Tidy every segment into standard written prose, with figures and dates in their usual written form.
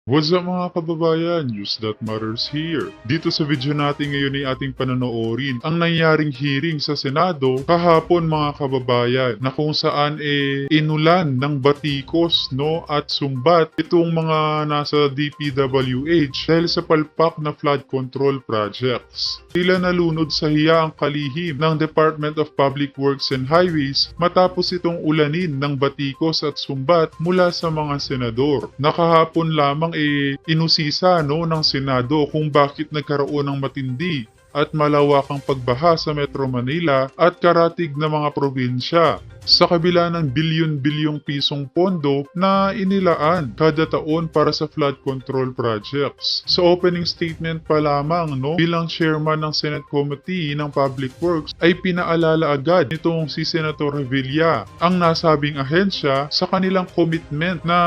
What's up mga kababayan? News that matters here. Dito sa video natin ngayon ay ating panonoorin ang nangyaring hearing sa Senado kahapon mga kababayan na kung saan inulan ng batikos at sumbat itong mga nasa DPWH dahil sa palpak na flood control projects. Tila nalunod sa hiya ang kalihim ng Department of Public Works and Highways matapos itong ulanin ng batikos at sumbat mula sa mga senador. Nakahapon lamang inusisa ng Senado kung bakit nagkaroon ng matindi at malawakang pagbaha sa Metro Manila at karatig na mga probinsya sa kabila ng bilyon-bilyong pisong pondo na inilaan kada taon para sa flood control projects. Sa opening statement pa lamang bilang chairman ng Senate Committee ng Public Works ay pinaalala agad nitong si Senator Revilla ang nasabing ahensya sa kanilang commitment na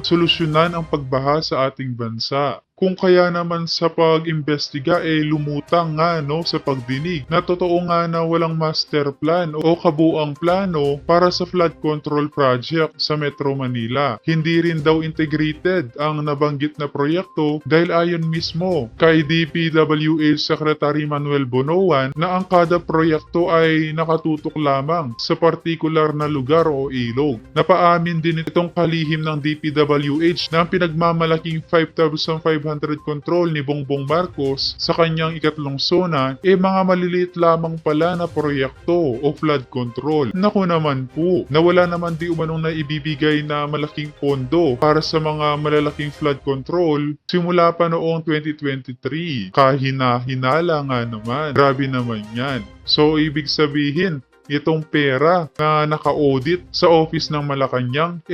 solusyonan ang pagbaha sa ating bansa. Kung kaya naman sa pag-imbestiga lumutang nga sa pagdinig na totoo nga na walang master plan o kabuang plano para sa flood control project sa Metro Manila. Hindi rin daw integrated ang nabanggit na proyekto dahil ayon mismo kay DPWH Secretary Manuel Bonoan na ang kada proyekto ay nakatutok lamang sa partikular na lugar o ilog. Napaamin din itong kalihim ng DPWH na ang pinagmamalaking 5,500 control ni Bongbong Marcos sa kanyang ikatlong zona mga maliliit lamang pala na proyekto o flood control. Naku naman po, nawala naman di umanong na ibibigay na malaking pondo para sa mga malalaking flood control simula pa noong 2023. Kahina-hinala nga naman. Grabe naman yan. So ibig sabihin, itong pera na naka-audit sa office ng Malacanang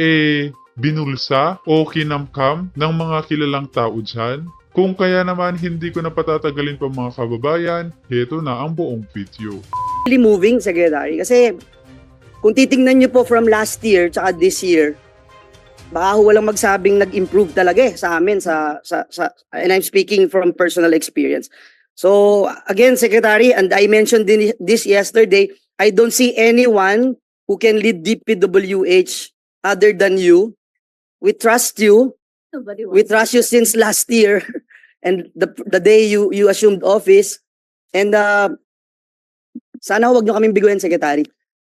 binulsa o kinamkam ng mga kilalang tao dyan. Kung kaya naman hindi ko na patatagalin pa mga kababayan, heto na ang buong video. Really moving, Secretary, kasi kung titingnan nyo po from last year tsaka this year, baka walang magsabing nag-improve talaga sa amin and I'm speaking from personal experience. So again, Secretary, and I mentioned this yesterday, I don't see anyone who can lead DPWH other than you. We trust you. We trust you since last year and the day you assumed office. And sana huwag nyo kaming biguin, Secretary.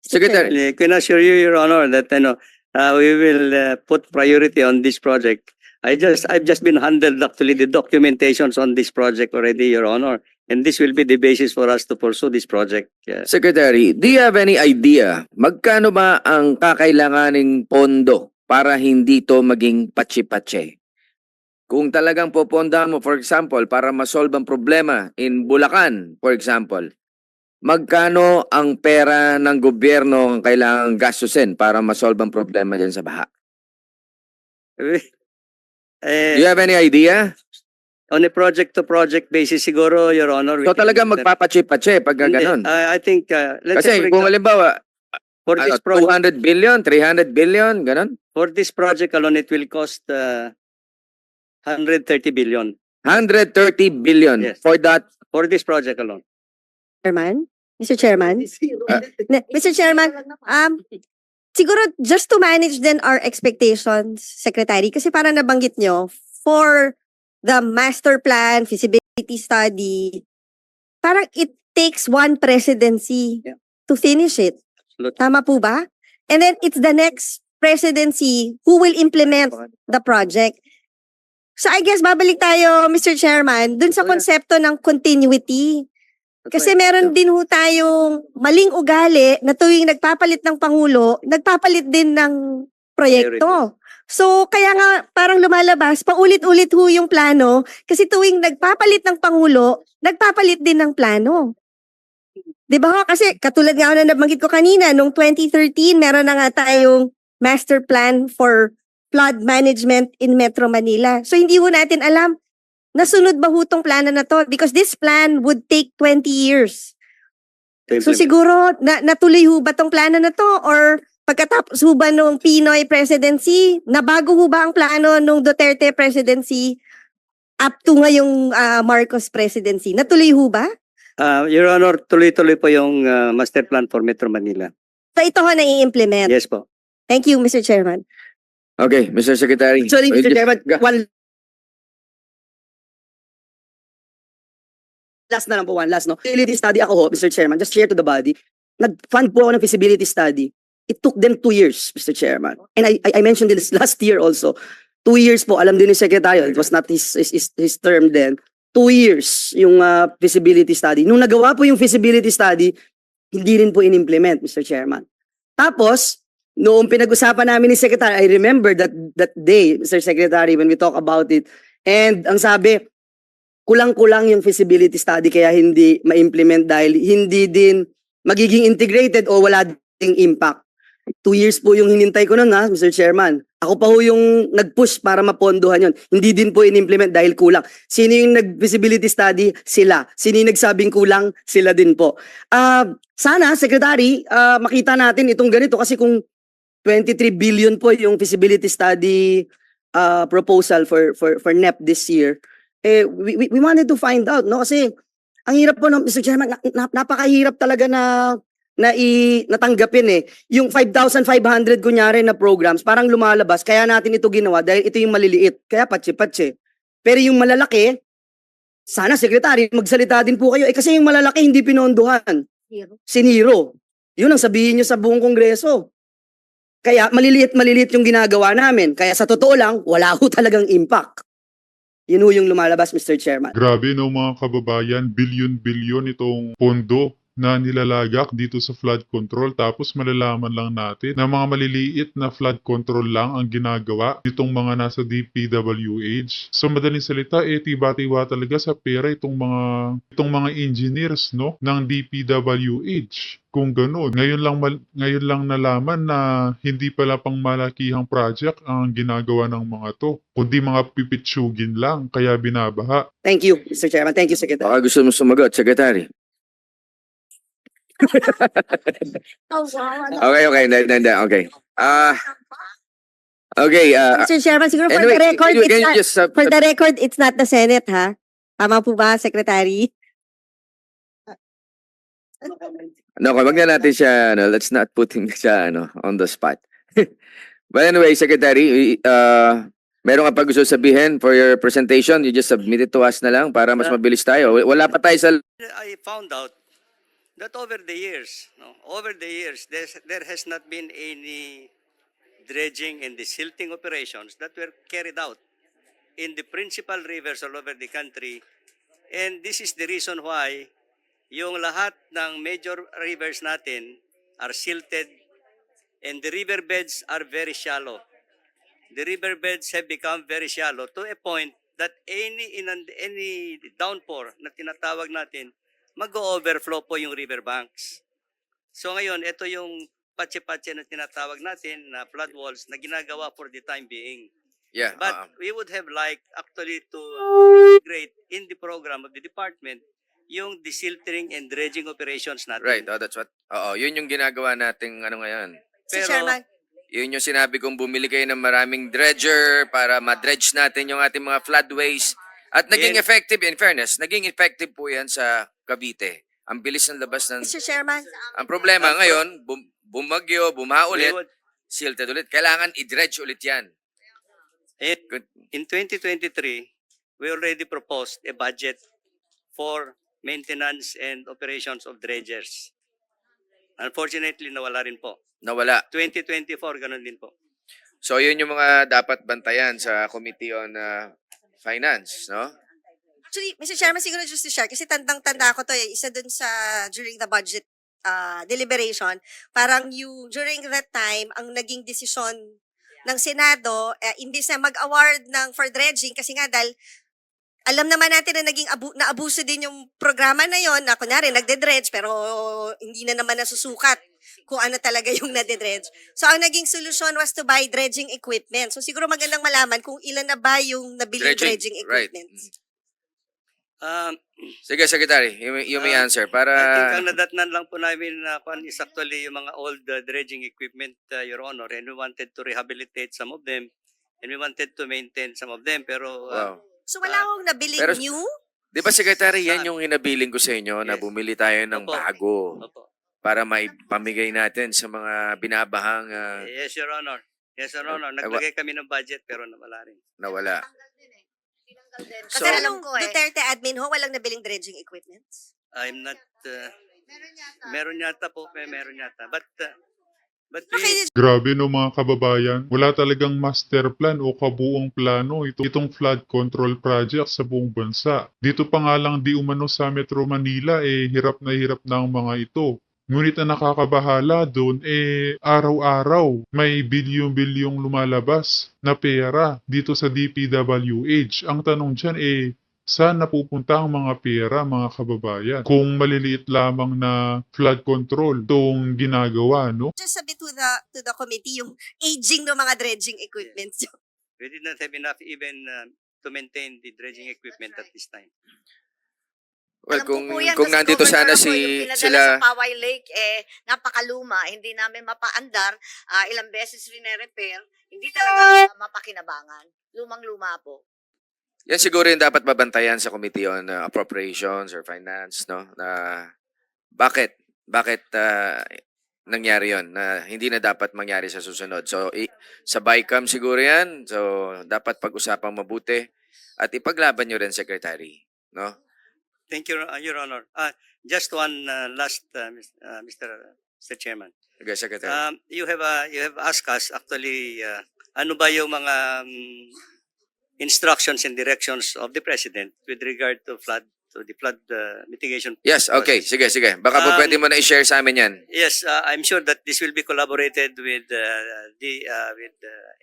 Secretary, I can assure you, Your Honor, that we will put priority on this project. I've just been handled actually the documentations on this project already, Your Honor, and this will be the basis for us to pursue this project. Secretary, do you have any idea magkano ba ang kakailanganing pondo para hindi to maging patsi-patsi? Kung talagang popondahan mo, for example, para masolve ang problema in Bulacan, for example, magkano ang pera ng gobyerno ang kailangang gastusin para masolve ang problema dyan sa baha? Do you have any idea? On a project-to-project basis, siguro, Your Honor. So talagang magpapatsi-patsi pag gano'n? I think, let's say, Kasi kung halimbawa, for this project, 200 billion, 300 billion, gano'n? for this project alone, it will cost 130 billion 130 billion Yes. for that. for this project alone. Chairman? Mr. Chairman? Mr. Chairman, siguro just to manage then our expectations, Secretary, kasi parang nabanggit nyo, for the master plan, feasibility study, parang it takes one presidency to finish it. Absolutely. Tama po ba? And then it's the next presidency who will implement the project. So I guess babalik tayo, Mr. Chairman, dun sa Oh, yeah. konsepto ng continuity. That's Kasi right. meron din ho tayong maling ugali na tuwing nagpapalit ng Pangulo, nagpapalit din ng proyekto. So kaya nga parang lumalabas, paulit-ulit ho yung plano kasi tuwing nagpapalit ng Pangulo, nagpapalit din ng plano. Di ba ho? Kasi katulad nga na nabanggit ko kanina, noong 2013, meron na nga tayong master plan for flood management in Metro Manila. So hindi ho natin alam, nasunod ba ho tong plano na to? Because this plan would take 20 years. So siguro, natuloy ho ba tong plano na to? Or pagkatapos ho ba nung Pinoy presidency, nabago ho ba ang plano nung Duterte presidency up to ngayong Marcos presidency? Natuloy ho ba? Your Honor, tuloy-tuloy po yung master plan for Metro Manila. So ito ho na i-implement. Yes po. Thank you, Mr. Chairman. Okay, Mr. Secretary. Sorry, Mr. Just- Chairman, one last na lang po, one last, no? Feasibility study ako ho, Mr. Chairman, just share to the body. Nag-fund po ako ng feasibility study. It took them 2 years, Mr. Chairman. And I mentioned this last year also. 2 years po, alam din ni Secretary, it was not his term then. 2 years yung feasibility study. Nung nagawa po yung feasibility study, hindi rin po in-implement, Mr. Chairman. Tapos, noong pinag-usapan namin ni Secretary, I remember that day, Mr. Secretary, when we talk about it. And ang sabi, kulang-kulang yung feasibility study kaya hindi ma-implement dahil hindi din magiging integrated o wala ding impact. 2 years po yung hinintay ko nun, Mr. Chairman. Ako pa ho yung nag-push para mapondohan yun. Hindi din po in-implement dahil kulang. Sino yung nag-feasibility study? Sila. Sino yung nagsabing kulang? Sila din po. Sana, Secretary, makita natin itong ganito kasi kung 23 billion po yung feasibility study proposal for NEP this year, we wanted to find out, no? Kasi ang hirap po, no, Mr. Chairman, napakahirap talaga natanggapin eh. Yung 5,500 kunyari na programs, parang lumalabas, kaya natin ito ginawa dahil ito yung maliliit, kaya patsi-patsi. Pero yung malalaki, sana Secretary, magsalita din po kayo. Kasi yung malalaki hindi pinondohan. Siniro. Yun ang sabihin nyo sa buong Kongreso. Kaya maliliit yung ginagawa namin. Kaya sa totoo lang, wala ho talagang impact. Yun ho yung lumalabas, Mr. Chairman. Grabe no mga kababayan, bilyon-bilyon itong pondo na nilalagak dito sa flood control tapos malalaman lang natin na mga maliliit na flood control lang ang ginagawa nitong mga nasa DPWH. So madaling salita, tiba-tiba talaga sa pera itong mga engineers no ng DPWH. Kung gano'n, ngayon lang nalaman na hindi pala pang malakihang project ang ginagawa ng mga to, kundi mga pipitsugin lang kaya binabaha. Thank you, Mr. Chairman. Thank you, Secretary. Baka gusto mo sumagot, Secretary. Okay. Okay. Okay. Mr. Chairman, siguro for Anyway, the record, can you it's not, just, for the record, it's not the Senate, ha? Tama po ba, Secretary? no, wag na natin siya, let's not put him siya, on the spot. But anyway, Secretary, meron ka pa gusto sabihin for your presentation? You just submit it to us na lang para mas mabilis tayo. Wala pa tayo sa... I found out that over the years, there has not been any dredging and desilting operations that were carried out in the principal rivers all over the country. And this is the reason why yung lahat ng major rivers natin are silted and the riverbeds are very shallow. The riverbeds have become very shallow to a point that any downpour na tinatawag natin, mag-overflow po yung riverbanks. So ngayon, ito yung patse-patse na tinatawag natin na flood walls na ginagawa for the time being. Yeah. But we would have liked actually to integrate in the program of the department yung desilting and dredging operations natin. Right, that's what... yun yung ginagawa nating ngayon. Mr. Chairman, Yun yung sinabi kong bumili kayo ng maraming dredger para ma-dredge natin yung ating mga floodways. At naging effective, in fairness, naging effective po yan sa Cavite. Ang bilis ng labas ng... Mr. Chairman, Ang problema ngayon, bumagyo, bumaha We ulit, would- silted ulit. Kailangan i-dredge ulit yan. In 2023, we already proposed a budget for maintenance and operations of dredgers. Unfortunately, nawala rin po. Nawala. 2024, ganun din po. So yun yung mga dapat bantayan sa Committee on Finance, no? actually, Mr. Chairman, siguro just to share, kasi tandang-tanda ko to isa dun sa, during the budget deliberation, parang during that time, ang naging desisyon ng Senado, imbis na mag-award for dredging, kasi nga dahil alam naman natin na naging naabuso din yung programa na yon na kunyari nagde-dredge pero hindi na naman nasusukat kung ano talaga yung nade-dredge. So ang naging solusyon was to buy dredging equipment. So siguro magandang malaman kung ilan na ba yung nabiling dredging equipment. Right. Sige, Secretary, you may answer. Para... I think ang nadatnan lang po namin na is actually yung mga old dredging equipment, Your Honor, and we wanted to rehabilitate some of them and we wanted to maintain some of them. Pero Wow. So wala akong nabiling Pero- new? Di ba, Secretary, yan yung hinabiling ko sa inyo na Yes. bumili tayo ng Opo. bago Opo. para maipamigay natin sa mga binabahang Yes, Your Honor. Yes, Your Honor. Naglagay kami ng budget pero nawala rin. nawala. Kasi So- nung Duterte admin ho, walang nabiling dredging equipments. I'm not, meron yata po, meron yata. But Okay, Grabe no mga kababayan, wala talagang master plan o kabuong plano itong flood control project sa buong bansa. Dito pa nga lang di umano sa Metro Manila hirap na ang mga ito. Ngunit ang nakakabahala doon araw-araw may bilyong-bilyong lumalabas na pera dito sa DPWH. Ang tanong dyan saan napupunta ang mga pera, mga kababayan? Kung maliliit lamang na flood control itong ginagawa, no? just a bit to the committee yung aging ng mga dredging equipments. we did not have enough even to maintain the dredging equipment at this time. Well, Alam ko po yan, kung kasi nandito sana governor ako, yung pinadala sila, sa Paway Lake, napakaluma, hindi namin mapaandar, ilang beses rin-repair, hindi talaga mapakinabangan. Lumang-luma po. yan siguro yung dapat mabantayan sa Committee on Appropriations or Finance, no? Na bakit nangyari yon na hindi na dapat mangyari sa susunod. So, sa BICAM siguro yan. So, dapat pag-usapang mabuti at ipaglaban nyo rin, Secretary, no? Thank you, Your Honor. Just one last, Mr. Chairman. Okay, Secretary. You have asked us actually, ano ba yung mga instructions and directions of the President with regard to the flood mitigation. Yes, okay. process. Sige. Baka po Um, pwede mo na i-share sa amin yan. Yes, I'm sure that this will be collaborated with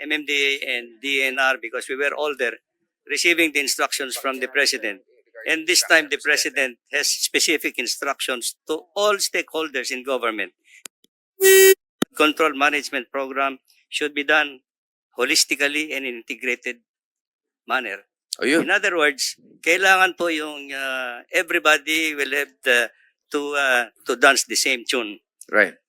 MMDA and DNR because we were all there receiving the instructions from the President. And this time the President has specific instructions to all stakeholders in government. Control management program should be done holistically and in integrated manner. O yun. In other words, kailangan po yung everybody will have to dance the same tune Right.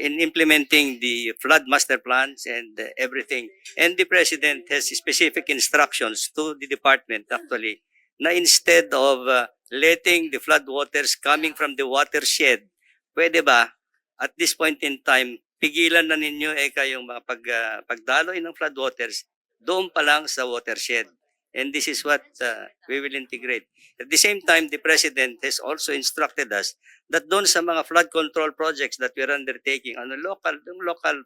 in implementing the flood master plans and everything. And the President has specific instructions to the department actually na instead of letting the flood waters coming from the watershed, pwede ba at this point in time, pigilan na ninyo kayong mga pagdaloy ng flood waters doon pa lang sa watershed. And this is what we will integrate. At the same time, the President has also instructed us that doon sa mga flood control projects that we're undertaking on a local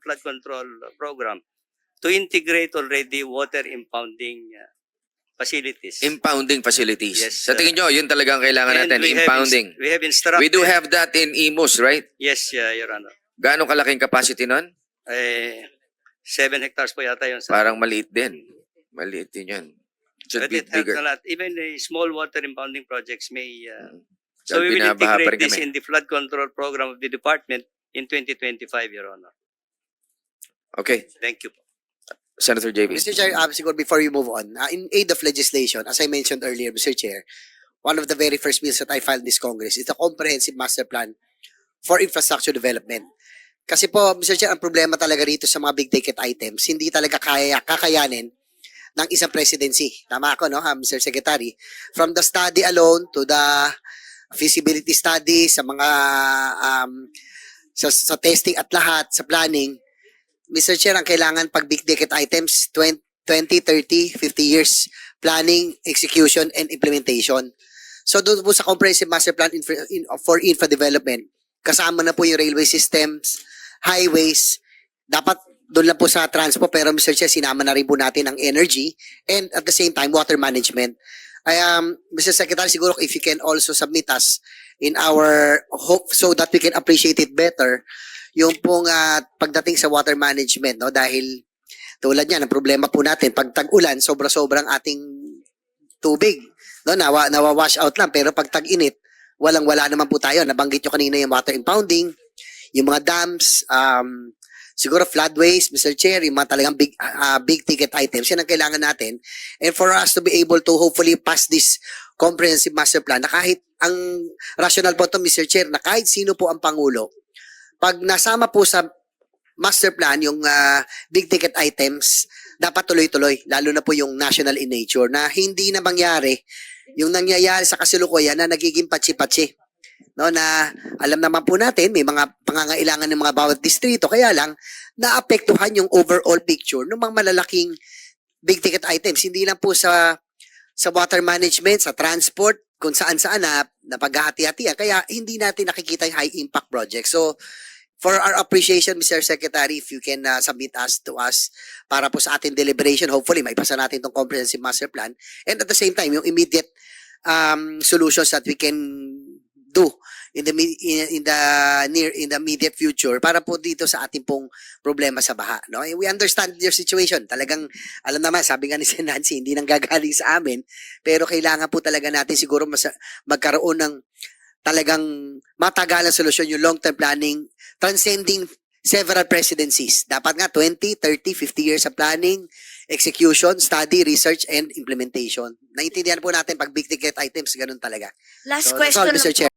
flood control program to integrate already water impounding facilities. Impounding facilities. Yes, Sa tingin nyo, yun talagang kailangan And natin, we have impounding. we have instructed. We do have that in Imus, right? Yes, Your Honor. Gaano kalaking capacity nun? 7 hectares po yata yun. Parang maliit din. Maliit din yun. Should But be it helps bigger. a lot. Even the small water impounding projects may... So, so we will binabaha pa rin integrate this kami. in the flood control program of the department in 2025, Your Honor. Okay. Thank you. Senator JB. Mr. Chair, siguro before we move on, in aid of legislation, as I mentioned earlier, Mr. Chair, one of the very first bills that I filed in this Congress is the Comprehensive Master Plan for Infrastructure Development. Kasi po, Mr. Chair, ang problema talaga rito sa mga big ticket items, hindi talaga kakayanin ng isang presidency. Tama ako, no, Mr. Secretary? From the study alone to the feasibility study, sa mga sa testing at lahat, sa planning, Mr. Chair, ang kailangan pag big ticket items, 20, 30, 50 years planning, execution, and implementation. So doon po sa Comprehensive Master Plan for Infra Development, kasama na po yung railway systems, highways, dapat doon lang po sa transport, pero Mr. Chair, sinama na rin po natin ang energy and at the same time, water management. Mr. Secretary, siguro if you can also submit us in our hope so that we can appreciate it better, yung pong pagdating sa water management, no, dahil tulad niyan, ang problema po natin, pag tag-ulan, sobra-sobrang ating tubig, no, nawa-wash out lang, pero pag tag-init, walang-wala naman po tayo. Nabanggit nyo kanina yung water impounding, yung mga dams, siguro floodways, Mr. Chair, yung mga talagang big ticket items, yan ang kailangan natin. And for us to be able to hopefully pass this comprehensive master plan, na kahit ang rational po to, Mr. Chair, na kahit sino po ang Pangulo, pag nasama po sa master plan yung big ticket items, dapat tuloy-tuloy, lalo na po yung national in nature, na hindi na mangyari yung nangyayari sa kasalukuyan na nagiging patsi-patsi. No, na alam naman po natin, may mga pangangailangan ng mga bawat distrito, kaya lang, naapektuhan yung overall picture ng mga malalaking big ticket items. Hindi lang po sa sa water management, sa transport, kung saan-saan na napaghahati-hatian. Kaya hindi natin nakikita yung high impact project. So, for our appreciation, Mr. Secretary, if you can submit us to us para po sa ating deliberation, hopefully maipasa natin itong comprehensive master plan. And at the same time, yung immediate solutions that we can do in the immediate future para po dito sa ating pong problema sa baha, no? We understand your situation. Talagang alam naman, sabi nga ni si Nancy, hindi nang gagaling sa amin, pero kailangan po talaga natin siguro magkaroon ng talagang matagalang solusyon, yung long-term planning transcending several presidencies. Dapat nga 20, 30, 50 years sa planning, execution, study, research, and implementation. Naintindihan po natin pag big ticket items, ganun talaga. Last So, that's all, question Mr. lang Chair.